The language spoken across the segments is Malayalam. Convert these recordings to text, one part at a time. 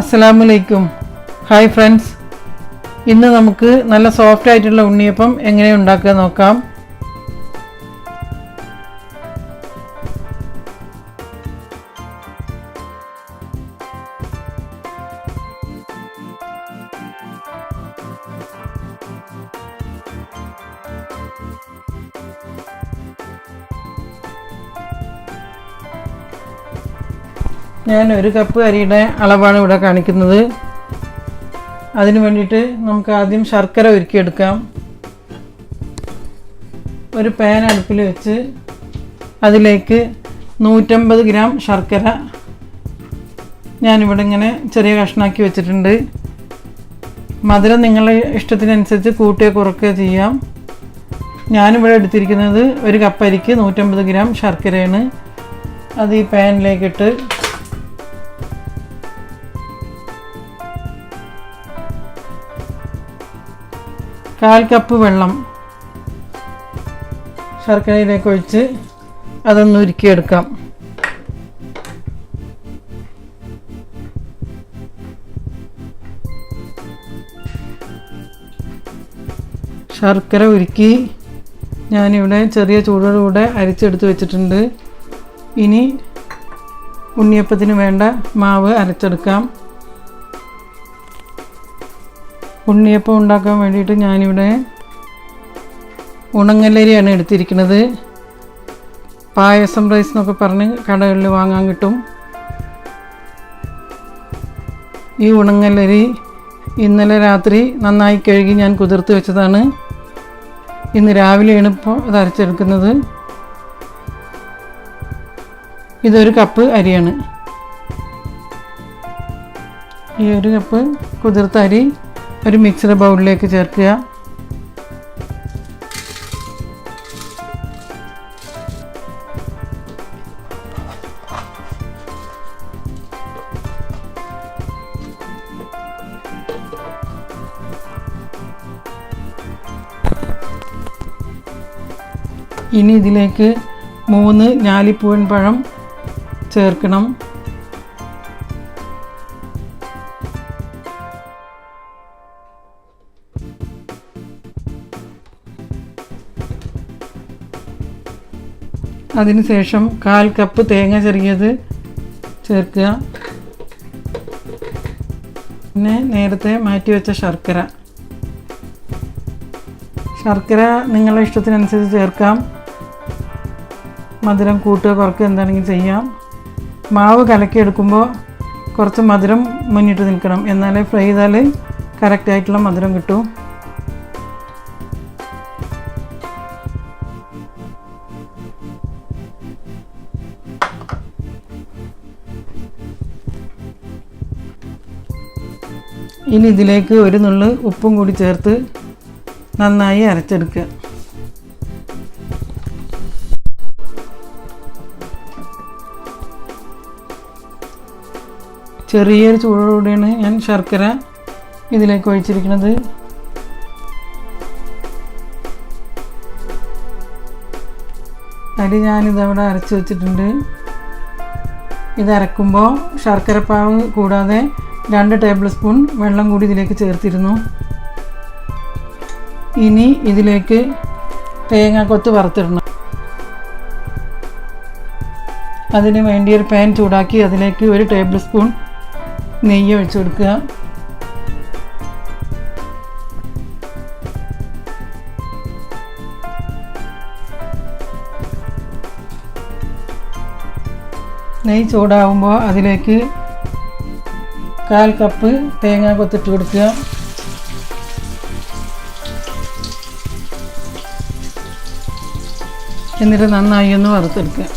അസ്സലാമലൈക്കും. ഹായ് ഫ്രണ്ട്സ്, ഇന്ന് നമുക്ക് നല്ല സോഫ്റ്റ് ആയിട്ടുള്ള ഉണ്ണിയപ്പം എങ്ങനെ ഉണ്ടാക്കുക നോക്കാം. ഞാൻ 1 കപ്പ് അരിയുടെ അളവാണ് ഇവിടെ കാണിക്കുന്നത്. അതിനു വേണ്ടിയിട്ട് നമുക്ക് ആദ്യം ശർക്കര ഉരുക്കിയെടുക്കാം. ഒരു പാൻ അടുപ്പിൽ വെച്ച് അതിലേക്ക് 150 ഗ്രാം ശർക്കര ഞാനിവിടെ ഇങ്ങനെ ചെറിയ കഷ്ണാക്കി വെച്ചിട്ടുണ്ട്. മധുരം നിങ്ങളുടെ ഇഷ്ടത്തിനനുസരിച്ച് കൂട്ടുകയോ കുറയ്ക്കുകയോ ചെയ്യാം. ഞാനിവിടെ എടുത്തിരിക്കുന്നത് 1 കപ്പ് അരിക്ക് 150 ഗ്രാം ശർക്കരയാണ്. അത് ഈ പാനിലേക്കിട്ട് കാൽ കപ്പ് വെള്ളം ശർക്കരയിലേക്ക് ഒഴിച്ച് അതൊന്ന് ഉരുക്കിയെടുക്കാം. ശർക്കര ഉരുക്കി ഞാനിവിടെ ചെറിയ ചൂടോടുകൂടെ അരിച്ചെടുത്ത് വെച്ചിട്ടുണ്ട്. ഇനി ഉണ്ണിയപ്പത്തിന് വേണ്ട മാവ് അരച്ചെടുക്കാം. ഉണ്ണിയപ്പം ഉണ്ടാക്കാൻ വേണ്ടിയിട്ട് ഞാനിവിടെ ഉണങ്ങലരിയാണ് എടുത്തിരിക്കുന്നത്. പായസം റൈസ് എന്നൊക്കെ പറഞ്ഞ് കടകളിൽ വാങ്ങാൻ കിട്ടും. ഈ ഉണങ്ങലരി ഇന്നലെ രാത്രി നന്നായി കഴുകി ഞാൻ കുതിർത്ത് വെച്ചതാണ്. ഇന്ന് രാവിലെയാണ് ഇപ്പോൾ ഇത് അരച്ചെടുക്കുന്നത്. ഇതൊരു കപ്പ് അരിയാണ്. ഈ 1 കപ്പ് കുതിർത്ത അരി ഒരു മിക്സഡ് ബൗളിലേക്ക് ചേർക്കുക. ഇനി ഇതിലേക്ക് 3 ഞാലിപ്പൂവൻ പഴം ചേർക്കണം. അതിനുശേഷം 1/4 കപ്പ് തേങ്ങ ചെറിയത് ചേർക്കുക. പിന്നെ നേരത്തെ മാറ്റി വെച്ച ശർക്കര നിങ്ങളുടെ ഇഷ്ടത്തിനനുസരിച്ച് ചേർക്കാം. മധുരം കൂട്ടുക കുറയ്ക്കുക എന്താണെങ്കിലും ചെയ്യാം. മാവ് കലക്കിയെടുക്കുമ്പോൾ കുറച്ച് മധുരം മുന്നിട്ട് നിൽക്കണം, എന്നാലേ ഫ്രൈ ചെയ്താൽ കറക്റ്റായിട്ടുള്ള മധുരം കിട്ടും. ഇനി ഇതിലേക്ക് 1 നുള്ള് ഉപ്പും കൂടി ചേർത്ത് നന്നായി അരച്ചെടുക്കുക. ചെറിയൊരു ചൂടോടുകൂടിയാണ് ഞാൻ ശർക്കര ഇതിലേക്ക് ഒഴിച്ചിരിക്കുന്നത്. അരി ഞാനിതവിടെ അരച്ച് വെച്ചിട്ടുണ്ട്. ഇതരക്കുമ്പോൾ ശർക്കരപ്പാവ് കൂടാതെ 2 ടേബിൾ സ്പൂൺ വെള്ളം കൂടി ഇതിലേക്ക് ചേർത്തിരുന്നു. ഇനി ഇതിലേക്ക് തേങ്ങാക്കൊത്ത് വറുത്തിടണം. അതിന് വേണ്ടി ഒരു പാൻ ചൂടാക്കി അതിലേക്ക് 1 ടേബിൾ സ്പൂൺ നെയ്യ് ഒഴിച്ചു കൊടുക്കുക. നെയ്യ് ചൂടാവുമ്പോൾ അതിലേക്ക് 1/4 കപ്പ് തേങ്ങ കൊത്തിട്ട് കൊടുക്കുക. എന്നിട്ട് നന്നായി ഒന്ന് വറുത്തെടുക്കുക.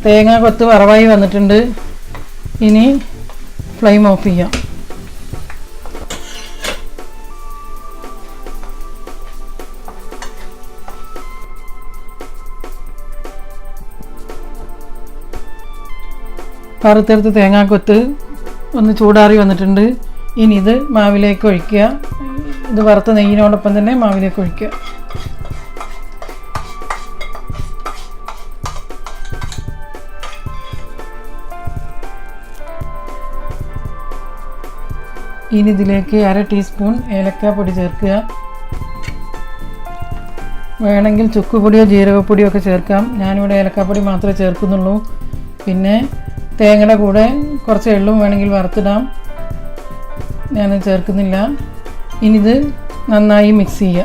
തേങ്ങ കൊത്ത് വറവായി വന്നിട്ടുണ്ട്. ഇനി ഫ്ലെയിം ഓഫ് ചെയ്യാം. വറുത്തെടുത്ത് തേങ്ങാക്കൊത്ത് ഒന്ന് ചൂടാറി വന്നിട്ടുണ്ട്. ഇനി ഇത് മാവിലേക്ക് ഒഴിക്കുക. ഇത് വറുത്ത നെയ്യിനോടൊപ്പം തന്നെ മാവിലേക്ക് ഒഴിക്കുക. ഇനി ഇതിലേക്ക് 1/2 ടീസ്പൂൺ ഏലക്കാപ്പൊടി ചേർക്കുക. വേണമെങ്കിൽ ചുക്കുപൊടിയോ ജീരകപ്പൊടിയോ ഒക്കെ ചേർക്കാം. ഞാനിവിടെ ഏലക്കാപ്പൊടി മാത്രമേ ചേർക്കുന്നുള്ളൂ. പിന്നെ തേങ്ങയുടെ കൂടെ കുറച്ച് എള്ളും വേണമെങ്കിൽ വറുത്തിടാം. ഞാൻ ചേർക്കുന്നില്ല. ഇനി ഇത് നന്നായി മിക്സ് ചെയ്യുക.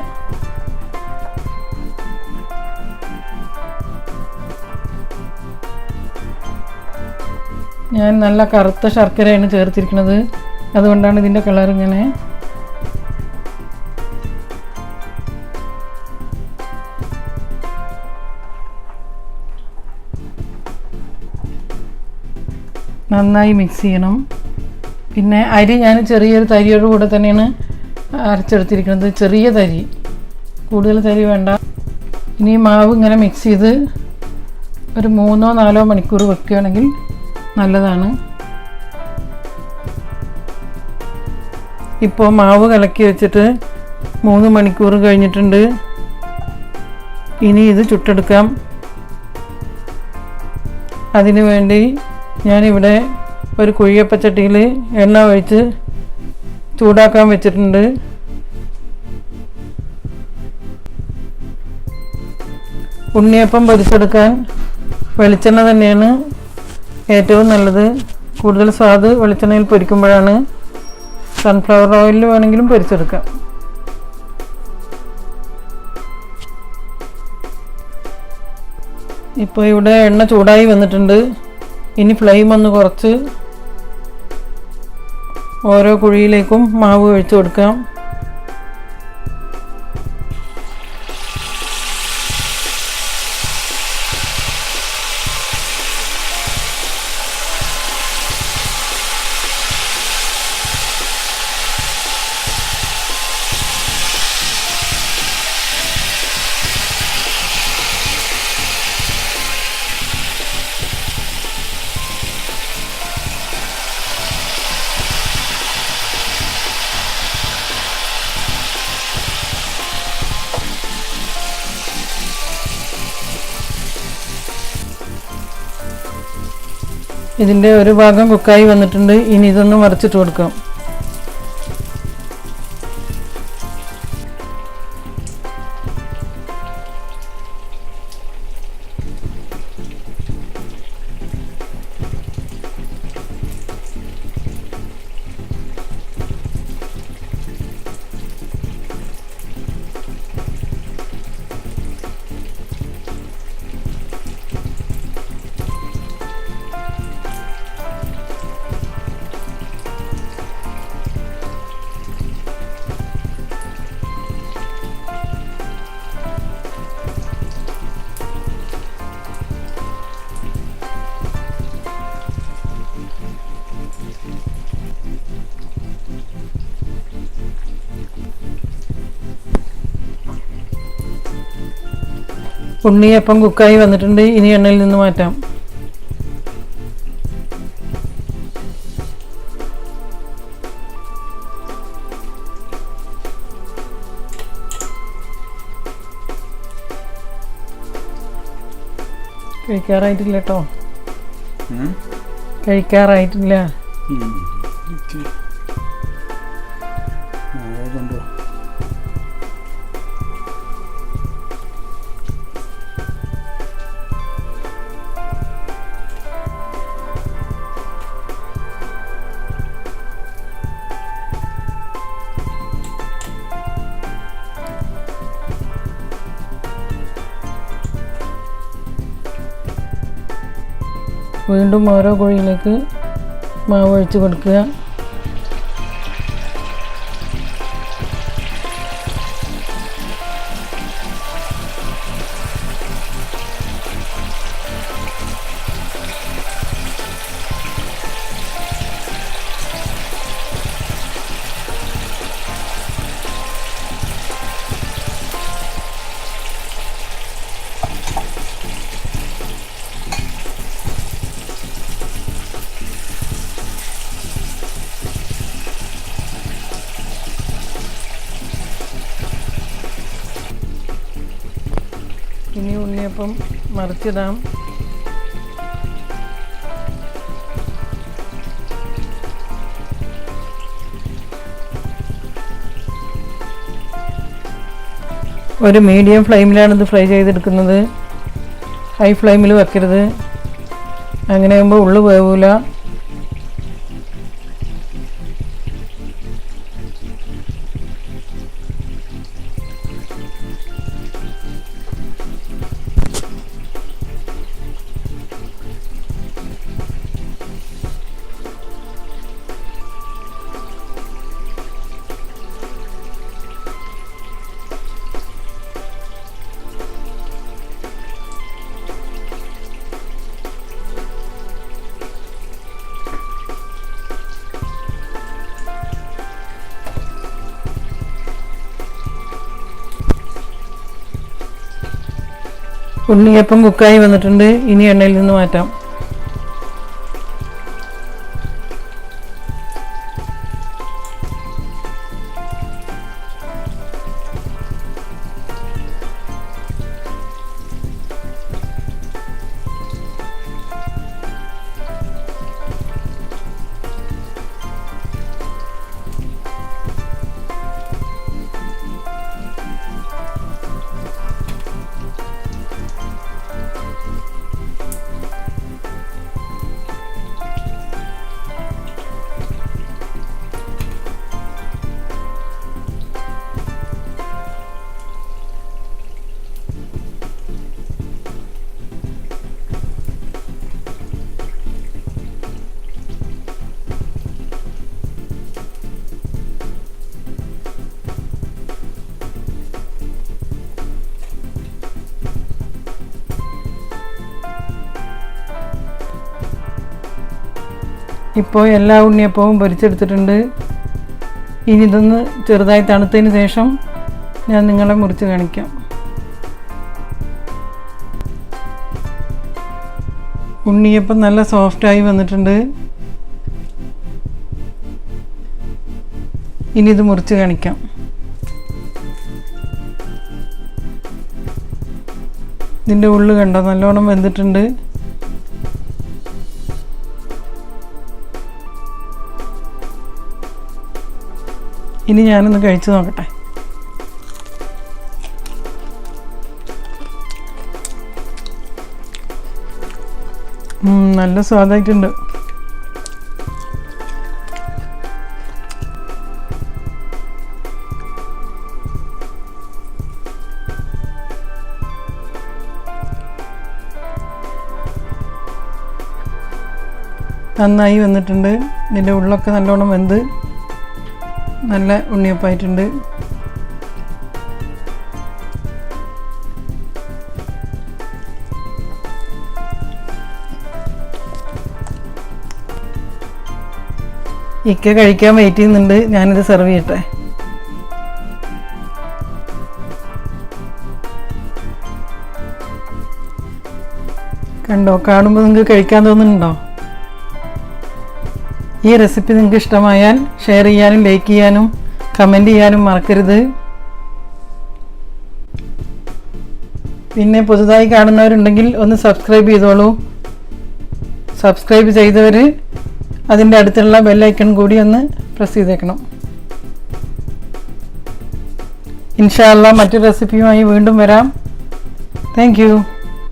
ഞാൻ നല്ല കറുത്ത ശർക്കരയാണ് ചേർത്തിരിക്കുന്നത്. അതുകൊണ്ടാണ് ഇതിൻ്റെ കളർ ഇങ്ങനെ. നന്നായി മിക്സ് ചെയ്യണം. പിന്നെ അരി ഞാൻ ചെറിയൊരു തരിയോട് കൂടെ തന്നെയാണ് അരച്ചെടുത്തിരിക്കുന്നത്. ചെറിയ തരി, കൂടുതൽ തരി വേണ്ട. ഇനി മാവ് ഇങ്ങനെ മിക്സ് ചെയ്ത് ഒരു 3-4 മണിക്കൂർ വെക്കുകയാണെങ്കിൽ നല്ലതാണ്. ഇപ്പോൾ മാവ് കലക്കി വെച്ചിട്ട് 3 മണിക്കൂർ കഴിഞ്ഞിട്ടുണ്ട്. ഇനി ഇത് ചുട്ടെടുക്കാം. അതിനു വേണ്ടി ഞാനിവിടെ ഒരു കുഴിയപ്പച്ചട്ടിയിൽ എണ്ണ ഒഴിച്ച് ചൂടാക്കാൻ വെച്ചിട്ടുണ്ട്. ഉണ്ണിയപ്പം പൊരിച്ചെടുക്കാൻ വെളിച്ചെണ്ണ തന്നെയാണ് ഏറ്റവും നല്ലത്. കൂടുതൽ സ്വാദ് വെളിച്ചെണ്ണയിൽ പൊരിക്കുമ്പോഴാണ്. സൺഫ്ലവർ ഓയിലിൽ വേണമെങ്കിലും പൊരിച്ചെടുക്കാം. ഇപ്പോൾ ഇവിടെ എണ്ണ ചൂടായി വന്നിട്ടുണ്ട്. ഇനി ഫ്ലെയിം ഒന്ന് കുറച്ച് ഓരോ കുഴിയിലേക്കും മാവ് ഒഴിച്ചു കൊടുക്കാം. ഇതിൻ്റെ ഒരു ഭാഗം കുക്കായി വന്നിട്ടുണ്ട്. ഇനി ഇതൊന്ന് മറിച്ചിട്ട് കൊടുക്കാം. ഉണ്ണിയപ്പം കുക്കായി വന്നിട്ടുണ്ട്. ഇനി എണ്ണയിൽ നിന്ന് മാറ്റാം. കഴിക്കാറായിട്ടില്ല കേട്ടോ. കഴിക്കാറായിട്ടില്ല. വീണ്ടും ഓരോ കുഴിയിലേക്ക് മാവ് ഒഴിച്ച് കൊടുക്കുക. ഇനി ഉണ്ണിയപ്പം മറിച്ചിടാം. ഒരു മീഡിയം ഫ്ലെയിമിലാണ് ഇത് ഫ്രൈ ചെയ്തെടുക്കുന്നത്. ഹൈ ഫ്ലെയിമിൽ വെക്കരുത്, അങ്ങനെ ആകുമ്പോൾ ഉള്ളു വേവില്ല. ഉണ്ണിയപ്പം കുക്കായി വന്നിട്ടുണ്ട്. ഇനി എണ്ണയിൽ നിന്ന് മാറ്റാം. ഇപ്പോൾ എല്ലാ ഉണ്ണിയപ്പവും പൊരിച്ചെടുത്തിട്ടുണ്ട്. ഇനി ഇതൊന്ന് ചെറുതായി തണുത്തതിന് ശേഷം ഞാൻ നിങ്ങളെ മുറിച്ച് കാണിക്കാം. ഉണ്ണിയപ്പം നല്ല സോഫ്റ്റായി വന്നിട്ടുണ്ട്. ഇനി ഇത് മുറിച്ച് കാണിക്കാം. ഇതിൻ്റെ ഉള്ളു കണ്ടോ, നല്ലോണം വെന്തിട്ടുണ്ട്. ഇനി ഞാനൊന്ന് കഴിച്ചു നോക്കട്ടെ. നല്ല സ്വാദായിട്ടുണ്ട്. നന്നായി വന്നിട്ടുണ്ട്. ഇതിൻ്റെ ഉള്ളൊക്കെ നല്ലോണം വെന്ത് നല്ല ഉണ്ണിയപ്പമായിട്ടുണ്ട്. ഇക്ക കഴിക്കാൻ വെയിറ്റ് ചെയ്യുന്നുണ്ട്. ഞാനിത് സെർവ് ചെയ്യട്ടെ. കണ്ടോ, കാണുമ്പോൾ നിങ്ങൾക്ക് കഴിക്കാൻ തോന്നുന്നുണ്ടോ? ഈ റെസിപ്പി നിങ്ങൾക്ക് ഇഷ്ടമായാൽ ഷെയർ ചെയ്യാനും ലൈക്ക് ചെയ്യാനും കമൻറ്റ് ചെയ്യാനും മറക്കരുത്. പിന്നെ പുതുതായി കാണുന്നവരുണ്ടെങ്കിൽ ഒന്ന് സബ്സ്ക്രൈബ് ചെയ്തോളൂ. സബ്സ്ക്രൈബ് ചെയ്തവർ അതിൻ്റെ അടുത്തുള്ള ബെല്ലൈക്കൺ കൂടി ഒന്ന് പ്രസ് ചെയ്തേക്കണം. ഇൻഷാ അല്ലാഹ് മറ്റൊരു റെസിപ്പിയുമായി വീണ്ടും വരാം. Thank you.